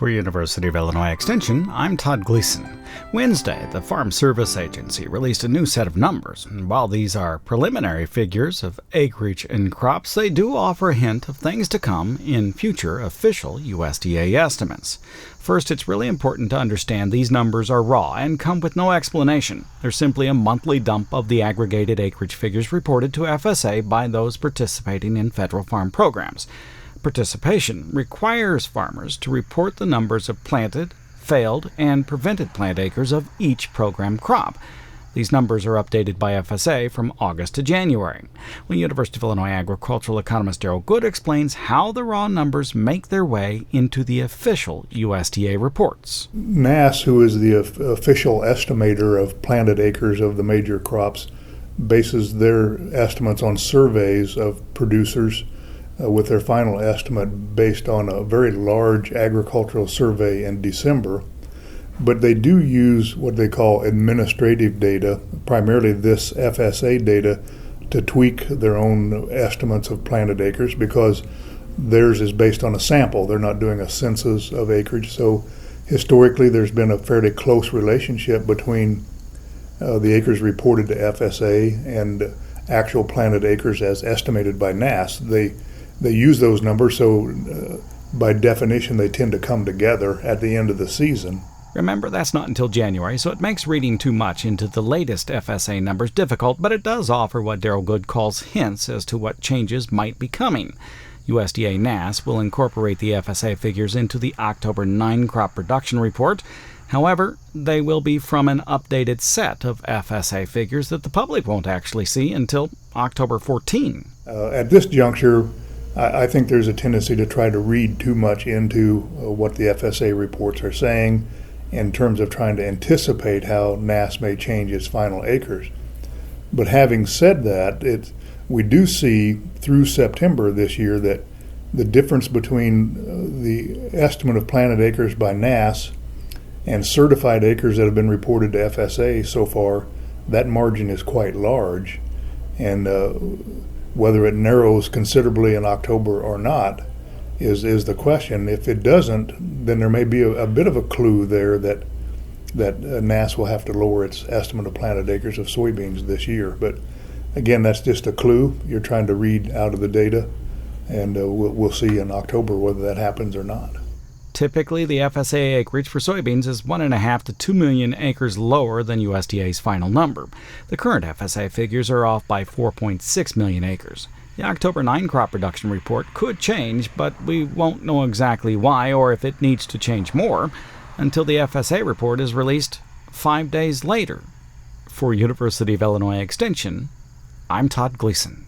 For University of Illinois Extension, I'm Todd Gleason. Wednesday, the Farm Service Agency released a new set of numbers. While these are preliminary figures of acreage and crops, they do offer a hint of things to come in future official USDA estimates. First, it's really important to understand these numbers are raw and come with no explanation. They're simply a monthly dump of the aggregated acreage figures reported to FSA by those participating in federal farm programs. Participation requires farmers to report the numbers of planted, failed, and prevented plant acres of each program crop. These numbers are updated by FSA from August to January. When University of Illinois agricultural economist Daryl Good explains how the raw numbers make their way into the official USDA reports. NASS, who is the official estimator of planted acres of the major crops, bases their estimates on surveys of producers with their final estimate based on a very large agricultural survey in December. But they do use what they call administrative data, primarily this FSA data, to tweak their own estimates of planted acres because theirs is based on a sample. They're not doing a census of acreage. So historically, there's been a fairly close relationship between the acres reported to FSA and actual planted acres as estimated by NASS. They use those numbers, so by definition, they tend to come together at the end of the season. Remember, that's not until January, so it makes reading too much into the latest FSA numbers difficult, but it does offer what Daryl Good calls hints as to what changes might be coming. USDA NASS will incorporate the FSA figures into the October 9 crop production report. However, they will be from an updated set of FSA figures that the public won't actually see until October 14. At this juncture, I think there's a tendency to try to read too much into what the FSA reports are saying in terms of trying to anticipate how NASS may change its final acres. But having said that, we do see through September this year that the difference between the estimate of planted acres by NASS and certified acres that have been reported to FSA so far, that margin is quite large. And whether it narrows considerably in October or not is the question. If it doesn't, then there may be a bit of a clue there that NASS will have to lower its estimate of planted acres of soybeans this year. But again, that's just a clue. You're trying to read out of the data, and we'll see in October whether that happens or not. Typically, the FSA acreage for soybeans is 1.5 to 2 million acres lower than USDA's final number. The current FSA figures are off by 4.6 million acres. The October 9 crop production report could change, but we won't know exactly why or if it needs to change more until the FSA report is released 5 days later. For University of Illinois Extension, I'm Todd Gleason.